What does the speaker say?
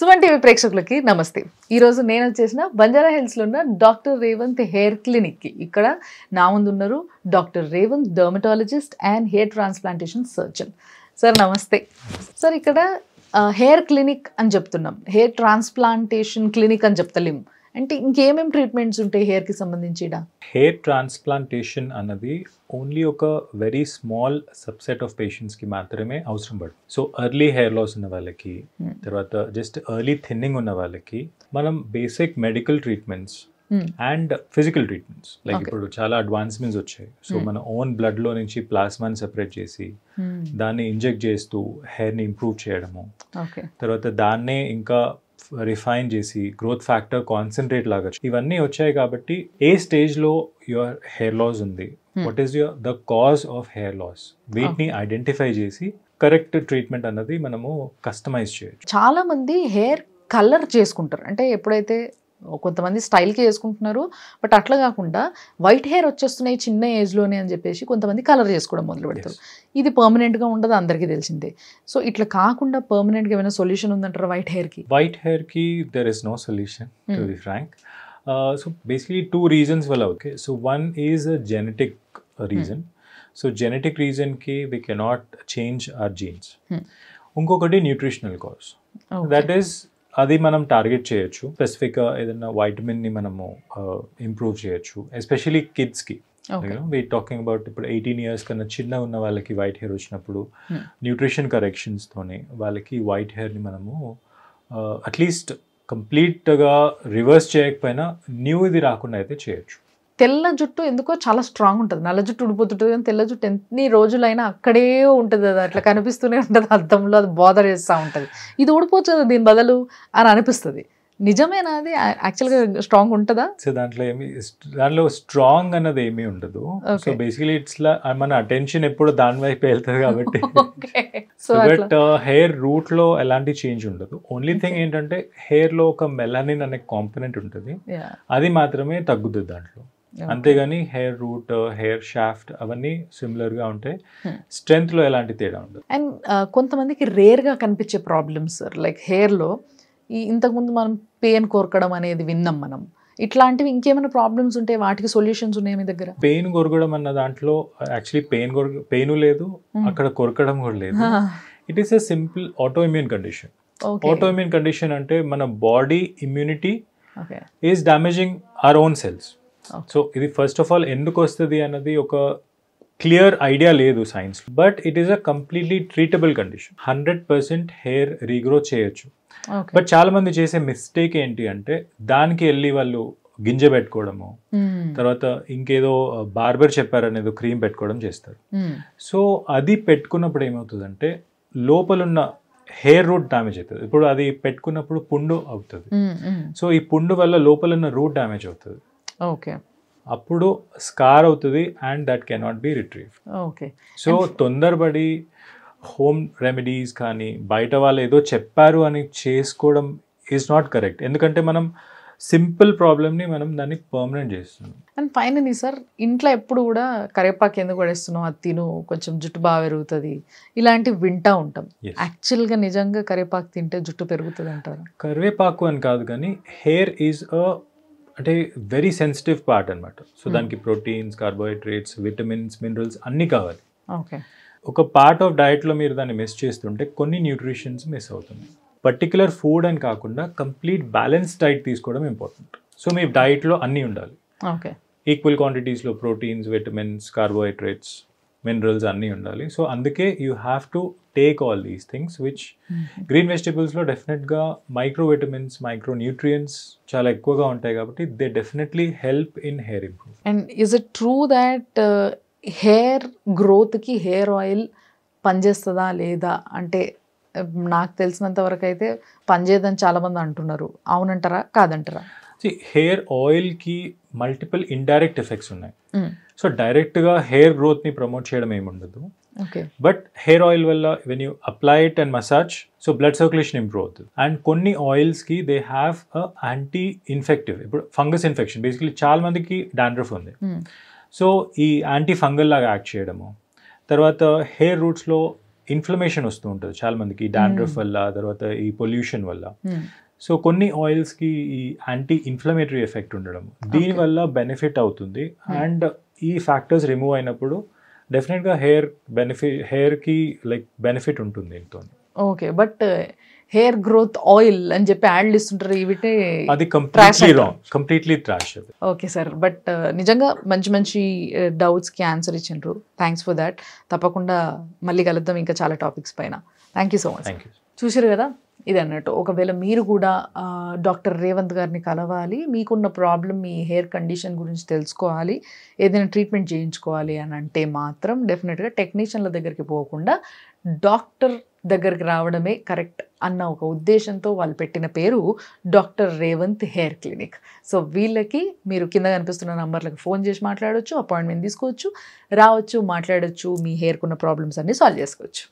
Suman TV ప్రేక్షకులకి నమస్తే. ఈరోజు నేను వచ్చేసిన బంజారా హిల్స్లో ఉన్న డాక్టర్ రేవంత్ హెయిర్ క్లినిక్కి. ఇక్కడ నా ముందు ఉన్నారు doctor Revanth, dermatologist and hair transplantation surgeon. Sir నమస్తే. సార్ ఇక్కడ హెయిర్ క్లినిక్ అని చెప్తున్నాం, హెయిర్ ట్రాన్స్ప్లాంటేషన్ క్లినిక్ అని చెప్తలేము. అంటే ఇంకేమేం ట్రీట్మెంట్స్ ఉంటాయి హెయిర్కి సంబంధించి? హెయిర్ ట్రాన్స్ప్లాంటేషన్ అన్నది ఓన్లీ ఒక వెరీ స్మాల్ సబ్సెట్ ఆఫ్ పేషెంట్స్కి మాత్రమే అవసరం పడుతుంది. సో ఎర్లీ హెయిర్ లాస్ ఉన్న వాళ్ళకి, తర్వాత జస్ట్ ఎర్లీ థిన్నింగ్ ఉన్న వాళ్ళకి మనం basic medical treatments and physical treatments, like ఇప్పుడు చాలా అడ్వాన్స్మెంట్స్ వచ్చాయి. సో మన ఓన్ బ్లడ్లో నుంచి ప్లాస్మాని సెపరేట్ చేసి దాన్ని ఇంజెక్ట్ చేస్తూ హెయిర్ని ఇంప్రూవ్ చేయడము, తర్వాత దాన్నే ఇంకా రిఫైన్ చేసి గ్రోత్ ఫ్యాక్టర్ కాన్సన్ట్రేట్ లాగా, ఇవన్నీ వచ్చాయి. కాబట్టి ఏ స్టేజ్లో యువర్ హెయిర్ లాస్ ఉంది, what is your the cause of hair loss, వీటిని ఐడెంటిఫై చేసి కరెక్ట్ ట్రీట్మెంట్ అన్నది మనము కస్టమైజ్ చేయొచ్చు. చాలా మంది హెయిర్ కలర్ చేసుకుంటారు, అంటే ఎప్పుడైతే కొంతమంది స్టైల్కి చేసుకుంటున్నారు, బట్ అట్లా కాకుండా వైట్ హెయిర్ వచ్చేస్తున్నాయి చిన్న ఏజ్లోనే అని చెప్పేసి కొంతమంది కలర్ చేసుకోవడం మొదలు పెడతారు. ఇది పర్మనెంట్గా ఉండదు, అందరికీ తెలిసిందే. సో ఇట్లా కాకుండా పర్మనెంట్గా ఏమైనా సొల్యూషన్ ఉందంటారా వైట్ హెయిర్కి? వైట్ హెయిర్కి there is no solution, to be frank. So basically two reasons వల్ల. Okay, so one is a genetic reason. So genetic రీజన్కి we cannot change our genes. ఇంకొకటి న్యూట్రిషనల్ కాజ్, దట్ ఈస్ అది మనం target చేయొచ్చు. స్పెసిఫిక్గా ఏదైనా వైటమిన్ని మనము ఇంప్రూవ్ చేయొచ్చు, ఎస్పెషలీ కిడ్స్కి. వీ టాకింగ్ అబౌట్ ఇప్పుడు 18 years కన్నా చిన్న ఉన్న వాళ్ళకి వైట్ హెయిర్ వచ్చినప్పుడు న్యూట్రిషన్ కరెక్షన్స్తోనే వాళ్ళకి వైట్ హెయిర్ని మనము అట్లీస్ట్ కంప్లీట్గా రివర్స్ చేయకపోయినా న్యూ ఇది రాకుండా అయితే చేయొచ్చు. తెల్ల జుట్టు ఎందుకో చాలా స్ట్రాంగ్ ఉంటుంది, నల్ల జుట్టు ఉడిపోతుంటుంది, కానీ తెల్ల జుట్టు ఎన్ని రోజులైనా అక్కడే ఉంటుంది, అది అట్లా కనిపిస్తూనే ఉంటుంది అద్దంలో, అది బోదర్ చేస్తూ ఉంటుంది. ఇది ఊడిపోతుంది దీని బదులు అని అనిపిస్తుంది. నిజమేనా? అది యాక్చువల్గా స్ట్రాంగ్ ఉంటుందా? సో దాంట్లో స్ట్రాంగ్ అన్నది ఏమీ ఉండదు. సో బేసికలీ ఇట్స్ మన అటెన్షన్ ఎప్పుడు దాని వైపు వెళ్తుంది కాబట్టి. బట్ హెయిర్ రూట్ లో ఎలాంటి చేంజ్ ఉండదు. ఓన్లీ థింగ్ ఏంటంటే హెయిర్ లో ఒక మెలానిన్ అనే కాంపోనెంట్ ఉంటుంది, అది మాత్రమే తగ్గుతుంది దాంట్లో. అంతేగాని హెయిర్ రూట్, హెయిర్ షాఫ్ట్ అవన్నీ సిమిలర్ గా ఉంటాయి, స్ట్రెంగ్త్ లో ఎలాంటి తేడా ఉండదు. అండ్ కొంతమందికి రేర్ గా కనిపించే ప్రాబ్లమ్స్ లైక్ హెయిర్ లో, ఇంతకుముందు మనం పెయిన్ కొరకడం అనేది విన్నాం మనం, ఇట్లాంటివి ఇంకేమైనా ప్రాబ్లమ్స్ ఉంటే వాటికి సొల్యూషన్స్ ఉన్నాయి మీ దగ్గర? పెయిన్ కొరకడం అన్న దాంట్లో యాక్చువల్లీ పెయిన్ లేదు, అక్కడ కొరకడం కూడా లేదు. It is a simple auto immune condition. Auto immune condition అంటే మన body immunity is damaging our own cells. So ఇది ఫస్ట్ ఆఫ్ ఆల్ ఎందుకు వస్తుంది అన్నది ఒక క్లియర్ ఐడియా లేదు science, but it is a completely treatable condition. 100% hair regrow చేయొచ్చు. But చాలా మంది చేసే మిస్టేక్ ఏంటి అంటే దానికి వెళ్ళి వాళ్ళు గింజ పెట్టుకోవడము, తర్వాత ఇంకేదో బార్బర్ చెప్పారనేదో క్రీమ్ పెట్టుకోవడం చేస్తారు. సో అది పెట్టుకున్నప్పుడు ఏమవుతుందంటే లోపలున్న హెయిర్ రూట్ డ్యామేజ్ అవుతుంది. ఇప్పుడు అది పెట్టుకున్నప్పుడు పుండు అవుతుంది. సో ఈ పుండు వల్ల లోపలున్న రూట్ డ్యామేజ్ అవుతుంది. ఓకే, అప్పుడు స్కార్ అవుతుంది and that cannot be retrieved. Okay, so తొందరపడి హోమ్ రెమెడీస్ కానీ బయట వాళ్ళు ఏదో చెప్పారు అని చేసుకోవడం ఈజ్ నాట్ కరెక్ట్. ఎందుకంటే మనం సింపుల్ ప్రాబ్లమ్ని మనం దాన్ని పర్మనెంట్ చేస్తున్నాం. అండ్ ఫైనలీ సార్, ఇంట్లో ఎప్పుడు కూడా కరివేపాకు ఎందుకు పడేస్తున్నాం, అది తిను కొంచెం జుట్టు బాగా పెరుగుతుంది, ఇలాంటివి వింటూ ఉంటాం. యాక్చువల్గా నిజంగా కరివేపాకు తింటే జుట్టు పెరుగుతుంది అంటారు? కరివేపాకు అని కాదు, కానీ హెయిర్ ఈజ్ అంటే వెరీ సెన్సిటివ్ పార్ట్ అనమాట. సో దానికి ప్రోటీన్స్, కార్బోహైడ్రేట్స్, విటమిన్స్, మినరల్స్ అన్నీ కావాలి. ఓకే, ఒక పార్ట్ ఆఫ్ డైట్లో మీరు దాన్ని మిస్ చేస్తుంటే కొన్ని న్యూట్రిషన్స్ మిస్ అవుతుంది. పర్టికులర్ ఫుడ్ అని కాకుండా కంప్లీట్ బ్యాలెన్స్ డైట్ తీసుకోవడం ఇంపార్టెంట్. సో మీ డైట్లో అన్నీ ఉండాలి, ఓకే, ఈక్వల్ క్వాంటిటీస్లో ప్రోటీన్స్, విటమిన్స్, కార్బోహైడ్రేట్స్, మినరల్స్ అన్నీ ఉండాలి. సో అందుకే you have to take all these things, which green వెజిటబుల్స్లో డెఫినెట్గా మైక్రో విటమిన్స్, మైక్రో న్యూట్రియంట్స్ చాలా ఎక్కువగా ఉంటాయి కాబట్టి they definitely help in hair improve. And is it true that hair గ్రోత్కి హెయిర్ ఆయిల్ పనిచేస్తుందా లేదా? అంటే నాకు తెలిసినంత వరకు అయితే పనిచేయదని చాలామంది అంటున్నారు, అవునంటారా కాదంటారా? హెయిర్ ఆయిల్కి మల్టిపుల్ ఇండైరెక్ట్ ఎఫెక్ట్స్ ఉన్నాయి. సో డైరెక్ట్గా హెయిర్ గ్రోత్ని ప్రమోట్ చేయడం ఏముండదు. బట్ హెయిర్ ఆయిల్ వల్ల when you apply it and massage, so blood circulation improve అవుతుంది. అండ్ కొన్ని ఆయిల్స్కి they have a anti infective. ఇప్పుడు ఫంగస్ ఇన్ఫెక్షన్, బేసికలీ చాలా మందికి డాండ్రఫ్ ఉంది, సో ఈ యాంటీ ఫంగల్ లాగా యాక్ట్ చేయడము, తర్వాత హెయిర్ రూట్స్లో ఇన్ఫ్లమేషన్ వస్తూ ఉంటుంది చాలా మందికి డాండ్రఫ్ వల్ల, తర్వాత ఈ పొల్యూషన్ వల్ల. సో కొన్ని ఆయిల్స్కి ఈ యాంటీ ఇన్ఫ్లమేటరీ ఎఫెక్ట్ ఉండడం, దీనివల్ల బెనిఫిట్ అవుతుంది. అండ్ ఈ ఫ్యాక్టర్స్ రిమూవ్ అయినప్పుడు డెఫినెట్గా హెయిర్కి లైక్ బెనిఫిట్ ఉంటుంది దీంతో. Okay, but hair growth oil అని చెప్పి యాడ్లు ఇస్తుంటారు, ఇవిటే అది completely wrong, completely trash. Okay sir, but నిజంగా మంచి మంచి డౌట్స్కి ఆన్సర్ ఇచ్చిండ్రు. Thanks for that. తప్పకుండా మళ్ళీ కలుద్దాం ఇంకా చాలా టాపిక్స్ పైన. Thank you so much. చూసారు కదా, ఇది అన్నట్టు ఒకవేళ మీరు కూడా డాక్టర్ రేవంత్ గారిని కలవాలి, మీకున్న ప్రాబ్లం మీ హెయిర్ కండిషన్ గురించి తెలుసుకోవాలి, ఏదైనా ట్రీట్మెంట్ చేయించుకోవాలి అని అంటే మాత్రం డెఫినెట్గా టెక్నీషియన్ల దగ్గరికి పోకుండా డాక్టర్ దగ్గరికి రావడమే కరెక్ట్ అన్న ఒక ఉద్దేశంతో వాళ్ళు పెట్టిన పేరు doctor Revanth hair clinic. So వీళ్ళకి మీరు కింద కనిపిస్తున్న నంబర్లకు ఫోన్ చేసి మాట్లాడవచ్చు, అపాయింట్మెంట్ తీసుకోవచ్చు, రావచ్చు, మాట్లాడచ్చు, మీ హెయిర్కున్న ప్రాబ్లమ్స్ అన్నీ సాల్వ్ చేసుకోవచ్చు.